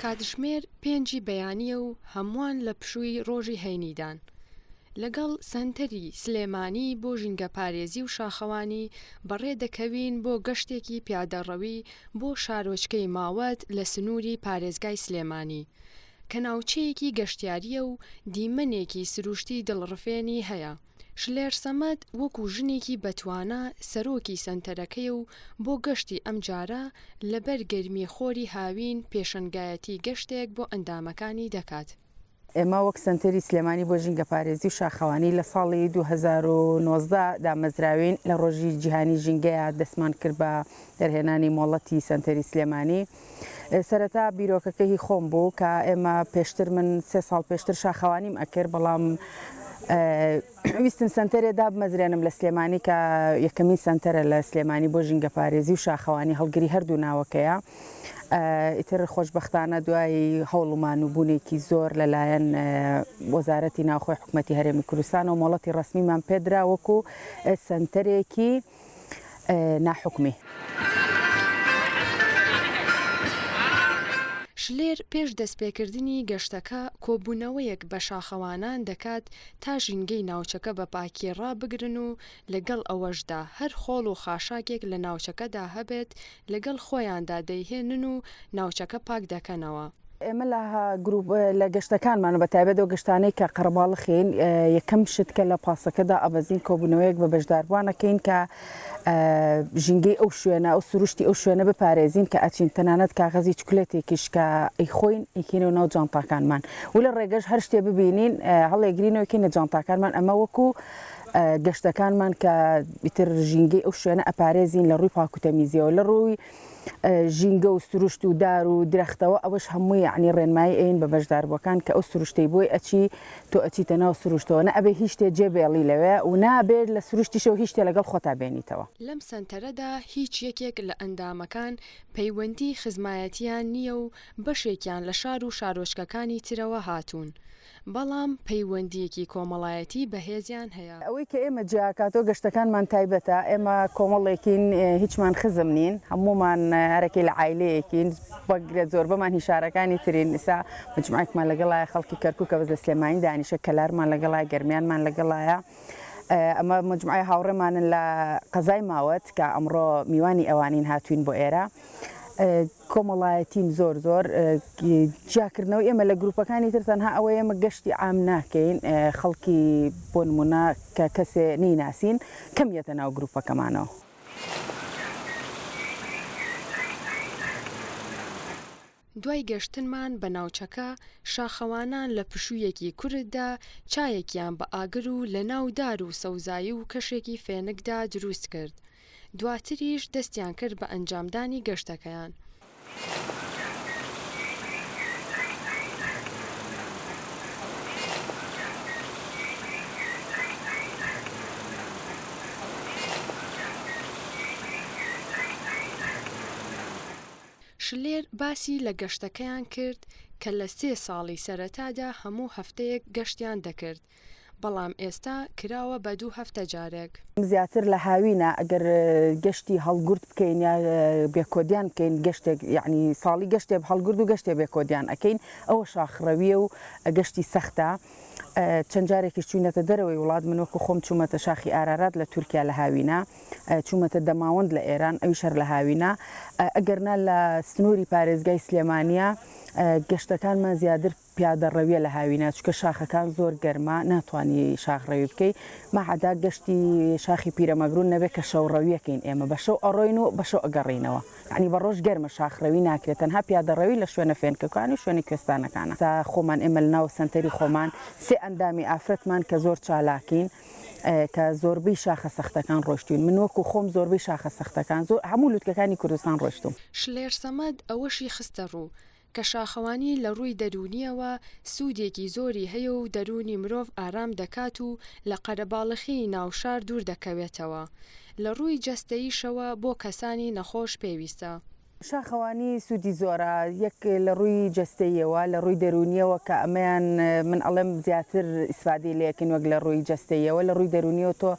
کاتژمێر پێنجی بەیانیە و هەمووان لە پشووی ڕۆژی هەینیدان. لەگەڵ سەنتەری سلێمانی بۆ ژینگە پارێزی و شاخەوانی بەڕێ دەکەوین بۆ گەشتێکی پیادەڕەوی بۆ شارۆچکەی ماوەت لە سنووری پارێزگای سلێمانی کە ناوچەیەکی گەشتیاریە و دیمەنێکی سروشتی دڵڕفێنی هەیە. شلێر سەمەد وەکو ژنێکی بەتوانە سەرۆکی سەنتەرەکەی و بۆ گەشتی ئەم جارە لەبەر گەرمی خۆری هاوین پێشەنگایەتی گەشتێک بۆ ئەندامەکانی دەکات. ئێمە وەک سەنتەری سلێمانی بۆ ژینگە پارێزی و شاخەوانی لە ساڵی 2019 دامەزراوین لە ڕۆژی جیهانی ژینگەیە دەستمان کرد بە دەرهێنانی مۆڵەتی سەنتەری سلێمانی. سەرەتا بیرۆکەکەی خۆم بوو کە ئێمە پێشتر من 3 ساڵ پێشتر شاخەوانیم ئەکرد، بەڵام ویستم سەنتەرێدا بمەزرێنم لە سلێمانی کە یەکەمین سەنتەرە لە سلێمانی بۆ ژینگە پارێزی و شاخەوانی هەڵگری هەردوو ناوەکەیە. ئیتر خۆشبەختانە دوای هەوڵمان و بوونێکی زۆر لەلایەن وەزارەتی ناوخۆی حکوومەتی هەرێمی کوردستان و مۆڵەتی ڕەسمیمان پێدرا وەکو سەنتەرێکی ناحوکمی. شلێر پێش دەستپێکردنی گەشتەکە کۆبوونەوەیەک بە شاخەوانان دەکات تا ژینگەی ناوچەکە بە پاکی ڕابگرن و لەگەڵ ئەوەشدا هەر خۆڵ و خاشاکێک لە ناوچەکەدا هەبێت لەگەڵ خۆیاندا دەیهێنن و ناوچەکە پاک دەکەنەوە. ئێمە لە گەشتەکانمان بەتایبەتەوە گەشتانەی کە قەرەباڵخین یەکەم شتکە لە پاسەکەدا ئەبەزین کۆبوونەوەیەک بە بەشداربوانەکەین کە ژینگەی ئەو شوێنە ئەو سروشتی ئەو شوێنە بپارێزین کە ئەچین تەنانەت کاغەزی چکلێتێکیش کە ئەیخۆین ئیکینەوە ناو جانتاکانمان و لە ڕێگەش هەر شتێ ببینین هەڵێگرینەوەکی نە جانتاکانمان. ئەمە وەکو گەشتەکانمان کە ئیتر ژینگەی ئەو شوێنە ئەپارێزین لە ڕووی پاکوتەمیزیەوە لە ڕووی ژینگە و سروشت و دار و درەختەوە ئەوەش هەمووی یعنی ڕێنمایی ئەین بە بەشداربووەکان کە ئەو سروشتەی بۆی ئەچی تۆ ئەچیتە ناو سروشتەوە نە ئەبێ هیچ شتێ جێبێڵی لەوێ و نابێت لە سروشتیشەوە هیچ شتێ لەگەڵ خۆتا بێنیتەوە. لەم سەنتەرەدا هیچ یەکێک لە ئەندامەکان پەیوەندی خزمایەتیان نییە و بەشێکیان لە شار و شارۆچکەکانی ترەوە هاتوون، بەڵام پەیوەندیەکی کۆمەڵایەتی بەهێزیان هەیە. ئەوەی کە ئێمە جیاکاتەوە گەشتەکانمان تایبەتە، ئێمە کۆمەڵێکین هیچمان خزم نین، هەمومان هەرەکەی لە عایلەیەکین بەگرێت زۆر بەمان هیشارەکانی ترین. ئێستا مجموعەیەکمان لەگەڵایە خەڵکی کەرکووک کە بەس لە سلێمانی دانیشە، کەلارمان لەگەڵایە، گەرمیانمان لەگەڵایە. ئەمە مجموعەی هاوڕێمانن لە قەزای ماوەت کە ئەمڕۆ میوانی ئەوانین هاتوین بۆ ئێرە. کۆمەڵایەتیم زۆر جیاکردنەوە ئێمە لە گروپەکانی تر تەنها ئەوە ئێمە گەشتی عام ناکەین، خەڵکی بۆ نمونە کە کەسێ نەیناسین کەمیەتە ناو گروپەکەمانەوە. دوای گەشتنمان بە ناوچەکە، شاخەوانان لە پشوویەکی کورددا چایەکیان بە ئاگر و لە ناودار و سەوزایی و کەشێکی فێنکدا دروست کرد. دواتریش دەستیان کرد بە ئەنجامدانی گەشتەکەیان. شلێر باسی لە گەشتەکەیان کرد کە لە 3 ساڵی سەرەتادا هەموو هەفتەیەک گەشتیان دەکرد، بەڵام ئێستا کراوە بە 2 هەفتە جارێک. زیاتر لە هاوینە ئەگەر گەشتی هەڵگورت بکەین یا بێکۆدیان بکەین، گەشتێک یعنی ساڵی گەشتێ هەڵگورد و گەشتێ بێکۆدیان ئەەکەین، ئەوە شاخڕەویە و گەشتی سەختە. چەند جارێکی چوونەتە دەرەوەی وڵات، من وەکو خۆم چوومەتە شاخی ئارارات لە تورکیا لە هاوینە، چوومەتە دەماوەند لە ئێران ئەوی شەر لە هاوینە. ئەگەرنا لە سنووری پارێزگای سلێمانیە گەشتەکانمان زیاتر پیادەڕەویە لە هاوینە، چکە شاخەکان زۆر گەرمە ناتوانانی شاخڕەوی بکەیت. مەعەدا گەشتی شاخی پیرەمەگرون نەبێت کە شەوڕەویەکەین، ئێمە بە شەو ئەڕۆین و بە شەو ئەگەڕینەوە، یعنی بە ڕۆژ گەرمە شاخڕەوی ناکرێت، تەنها پیادەڕەوی لە شوێنە فێنکەکانی و شوێنی کوێستانەکانە. تا خۆمان ئێمە لە ناو سەنتەری خۆمان 3 ئەندامی ئافرەتمان کە زۆر چالاکین کە زۆربەی شاخە سەختەکان ڕۆشتوین. من وەکو خۆم زۆربەی شاخە سەختەکان زۆر هەموو لوتکەکانی کوردستان ڕۆشتوم. شلێر سەمەد ئەوەشی خستە ڕوو کە شاخەوانی لە ڕووی دەرونیەوە سوودێکی زۆری هەیە و دەرونی مرۆڤ ئارام دەکات و لە قەرەباڵخی ناوشار دوور دەکەوێتەوە. لە ڕووی جەستەییشەوە بۆ کەسانی نەخۆش پێویستە. شاخەوانی سوودی زۆرە، یەک لە ڕووی جەستەیەوە، لە ڕووی دەرونیەوە کە ئەمەیان من ئەڵێم زیاتر ئیسفادی لەکەین وەک لە ڕووی جەستەیەوە. لە ڕووی دەرونیەوە تۆ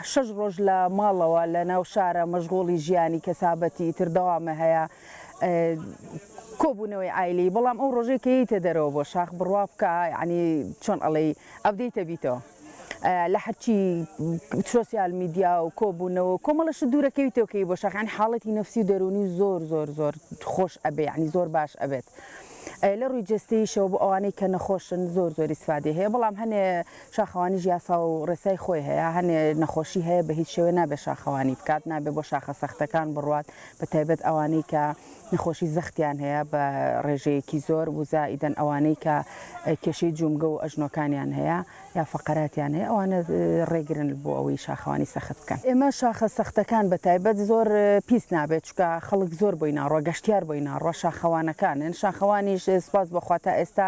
6 ڕۆژ لە ماڵەوە لە ناو شارە مەشغوڵی ژیانی کەسابەتی تر دەوامە هەیە، کۆبوونەوەی ئایلی بەڵام ئەو ڕۆژێکیتە دەرەوە بۆ شاخ بڕوا بکە یعنی چۆن ئەڵێ ئەبدەیتە بیتەوە لە هەرچی سۆسیال میدیا و کۆبوونەوە کۆمەڵەش دوورەکەویتەوەکەی بۆ شاخ یعنی حاڵەتی نەفسی و دەرونی زۆر زۆر زۆر خۆش ئەبێ یعنی زۆر باش ئەبێت لە ڕووی جستەیشەوە بۆ ئەوانەی کە نەخۆشن زۆر زۆر ئیسفادێ هەیە بەڵام هەنێ شاخەوانی یاسا و ڕێسای خۆی هەیە هەنێ نەخۆشی هەیە بە هیچ شێوە نابێت شاخەوانی بکات نابێت بۆ شاخە سەختەکان بڕوات بە تایبەت ئەوانەی کە نەخۆشی زەختیان هەیە بە ڕێژەیەکی زۆر وزا ئیدەن ئەوانەی کە کێشەی جومگە و ئەژنۆکانیان هەیە یا فەقەراتیان هەیە ئەوانە ڕێگرن بۆ ئەوەی شاخەوانی سەخت بکەن ئێمە شاخە سەختەکان بە تایبەت زۆر پیس نابێت چکە خەڵک زۆر بۆی ناڕۆ گەشتیار بۆی ناڕۆ شاخەوانەکانن شاخەوانیش سپاس بەخوا تا ئێستا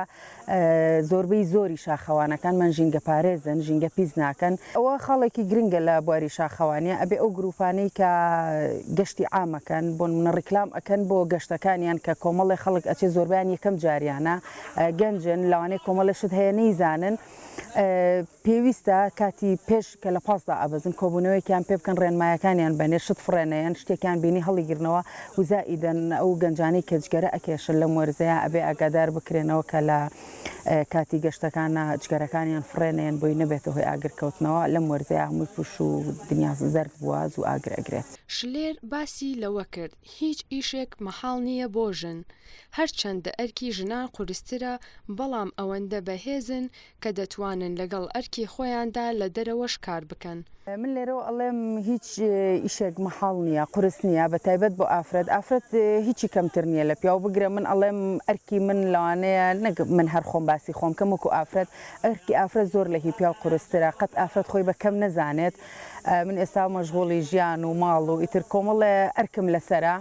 زۆربەی زۆری شاخەوانەکان من ژینگە پارێزن ژینگە پیس ناکەن ئەوە خەڵێکی گرنگە لە بواری شاخەوانیە ئەبێ ئەو گروپانەی کە گەشتی عامەکەن بۆ منە ڕیکلام ئەکەن بۆ گەشتەکانیان کە کۆمەڵی خەڵک ئەچێ زۆربیان یەکەم جاریانە گەنجن لەوانەیە کۆمەڵەشت هەیە نەیزانن پێویستە کاتی پێش کە لە پاسدا ئەبەزن کۆبوونەوەیکیان پێ بکەن ڕێنمایەکانیان بەنێ شت فڕێنەیەن شتێکیان بینی هەڵیگرنەوە وزائیدەن ئەو گەنجانەی کەجگەرە ئەکێشن لە مۆرزەیە ئەبێ ئاگادار بکرێنەوە کە لە کاتی گەشتەکانە جگەرەکانیان فڕێنیان بۆی نەبێتەوە هۆی ئاگرکەوتنەوە لەم وەرزەیە هەمووی پوش و دنیا زەرد بواز و ئاگر ئەگرێت شلێر باسی لەوە کرد هیچ ئیشێک مەحاڵ نییە بۆ ژن هەرچەندە ئەرکی ژنان قورسترە بەڵام ئەوەندە بەهێزن کە دەتوانن لەگەڵ ئەرکی خۆیاندا لە دەرەوەش کار بکەن من لێرەوە ئەڵێم هیچ ئیشێک مەحاڵ نییە قورس نییە بە تایبەت بۆ ئافرەت هیچی کەمتر نییە لە پیاو بگرە من ئەڵێم ئەرکی من لەوانەیە نەک من هەر خۆم باسی خۆم کەم وەکو ئافرەت ئەرکی ئافرەت زۆر لە هی پیا و قورسترە قەت ئافرەت خۆی بەکەم نەزانێت من ئێستا مەشغوڵی ژیان و ماڵ و ئیتر کۆمەڵێ ئەرکم لەسرە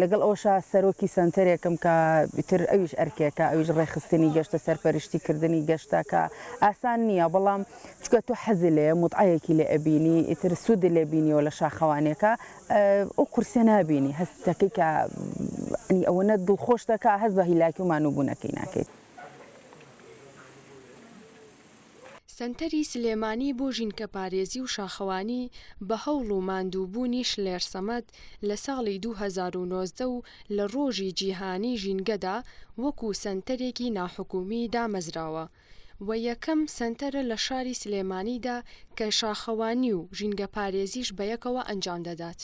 لەگەڵ ئەوشا سەرۆکی سنتەرێکم کە ئیتر ئەویش ئەرکێکە ئەویش ڕێخستنی گەشتە سەرپەرشتیکردنی گەشتە کە ئاسان نییە بەڵام چکە تۆ حەزی لێ متعایەکی لێ ئەبینی ئیتر سوودی لێ بینیەوە لە شاخەوانێکە ئەو قورسێ نابینی هەستەکەی کە ئەوەنە دڵخۆش دەکا هەست بە هیلاکی و مانووبوونەکەی ناکەیت سەنتەری سلێمانی بۆ ژینکە پارێزی و شاخەوانی بە هەوڵ و ماندووبوونی شلێر سەمەد لە ساڵی 2019 و لە ڕۆژی جیهانی ژینگەدا وەکو سەنتەرێکی ناحکومی دامەزراوە و یەکەم سەنتەرە لە شاری سلێمانیدا کە شاخەوانی و ژینگە پارێزیش بەیەکەوە ئەنجام دەدات.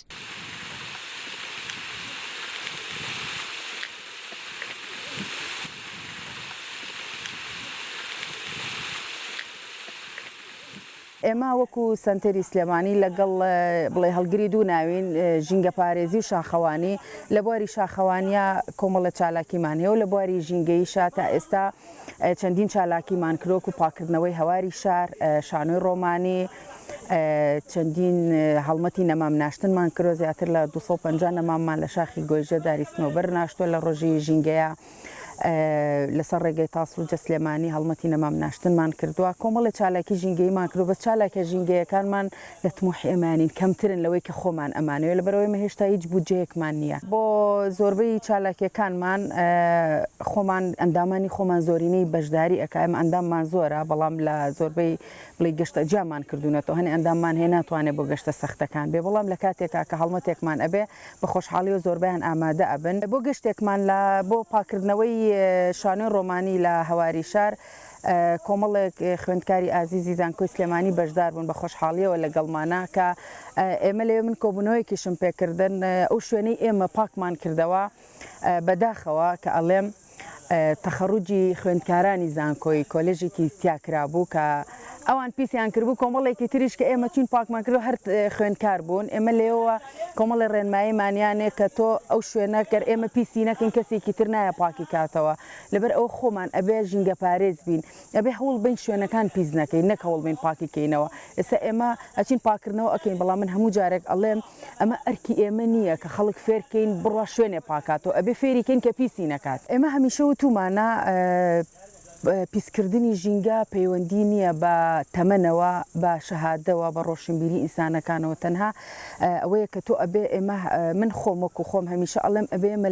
ئێمە وەکو سنتەری سلێمانی لەگەڵ بڵێ هەڵگری دوو ناوین ژینگە پارێزی و شاخەوانی لە بواری شاخەوانیە کۆمەڵە چالاکیمان هەیە و لە بواری ژینگەیشا تا ئێستا چەندین چالاکیمان کرۆک و پاکردنەوەی هەواری شار شانۆی ڕۆمانی چەندین هەڵمەتی نەمام ناشتنمان کرۆ زیاتر لە 250 نەماممان لە شاخی گۆیژە داری سنۆبەر ناشتۆ لە ڕۆژی ژینگەیە لەسەر ڕێگەی تاس و جەسلێمانی هەڵمەتی نەمام ناشتنمان کردووە کۆمەڵی چالاکی ژینگەیمان کردو بە چالاکە ژینگەیەکانمان لە تموحی ئەمانین کەمترن لەوەی کە خۆمان ئەمانەوە لە بەرەوەی هێشتا هیچ بودجەیەکمان نییە بۆ زۆربەی چالاکیەکانمان خۆمان ئەندامانی خۆمان زۆرینەی بەشداری ئەکایم ئەنداممان زۆرە بەڵام لە زۆربەی بڵی گەشتە جامان کردوونەتەوە هەنێ ئەنداممان هەیە ناتوانێت بۆ گەشتە سەختەکان بێ بەڵام لە کاتێکا کە هەڵمەتێکمان ئەبێ بە خۆشحاڵی و زۆربیان ئامادە ئەبن بۆ گەشتێکمان بۆ پاکردنەوەی شانۆی ڕۆمانی لە هەواری شار کۆمەڵێک خوێندکاری ئازیزی زانکۆی سلێمانی بەشدار بوون بە خۆشحاڵیەوە لەگەڵمانە کە ئێمە لێ من کۆبوونەوەیکیشم پێکردن ئەو شوێنەی ئێمە پاکمان کردەوە بەداخەوە کە ئەڵێم تەخەڕوجی خوێندکارانی زانکۆی کۆلێژێکی تیاکرا بوو کە ئەوان پیسیان کردبوو کۆمەڵێکی تریش کە ئێمە چین پاکمان کردو هەر خوێندکار بوون ئێمە لێەوە کۆمەڵی ڕێنماییمانیانێ کە تۆ ئەو شوێنە کە ئێمە پیسی نەکەین کەسێکی تر نایە پاکی کاتەوە لەبەر ئەو خۆمان ئەبێ ژینگە پارێز بین ئەبێ هەوڵ بین شوێنەکان پیس نەکەین نەک هەوڵ بین پاکیکەینەوە ئێستا ئێمە ئەچین پاکردنەوە ئەەکەین بەڵام من هەموو جارێک ئەڵێم ئەمە ئەرکی ئێمە نییە کە خەڵک فێرکەین بڕوا شوێنێ پاکاتەوە ئەبێ فێریکەین کە پیسی نەکات ئێمە هەمیشە وتومانە پیسکردنی ژینگە پەیوەندی نییە بە تەمەنەوە بە شەهادەوە بە ڕۆشنبیری ئینسانەکانەوە تەنها ئەوەیە کە تۆ ئەبێ ئێمە من خۆم وەکو خۆم هەمیشە ئەڵێم ئەبێ ئێمە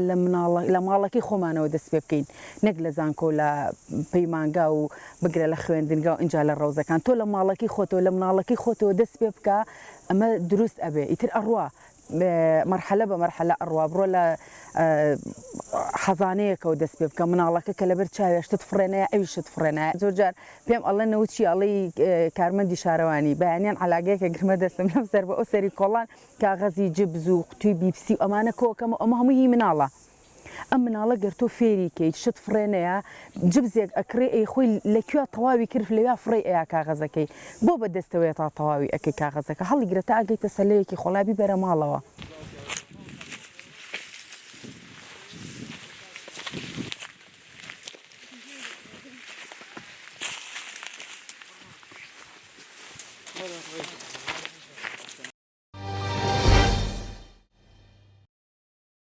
لە ماڵەکەی خۆمانەوە دەست پێ بکەین نەک لە زانکۆ لە پەیمانگا و بگرە لە خوێندنگا و ئینجا لە ڕەوزەکان تۆ لە ماڵەکەی خۆتەوە لە مناڵەکەی خۆتەوە دەست پێ بکە ئەمە دروست ئەبێ ئیتر ئەڕوا مرحلة بمرحلة أرواب رولا حەزانەیە کە و دەست پێ بکە مناڵەکە کە لەبەر چاوێش تفرێنەیە ئەویش تفرێنە زۆرجار پێم ئەڵێ نەوتچی ئەڵی کارمەندی شارەوانی بەیانیان علاگەیەکە گرمە دەستم لەم سەر بە ئەو سەری کۆڵان کاغەزی جبز و قوتوی بیپسی و ئەمانە کۆکەمە ئەمە هەموو هی مناڵە ئەم مناڵە گەرتۆ فێری کەیت شت فرێنەیە جبزێک ئەکرێ ئەی خۆی لەکوێ تەواوی کرد لەوێ فڕێ ئەیە کاغەزەکەی بۆ بەدەستەوەی تا تەواوی ئەەکەی کاغەزەکە هەڵی گرێتە ئەگەیتە سەلەیەکی خۆڵابی بەرە ماڵەوە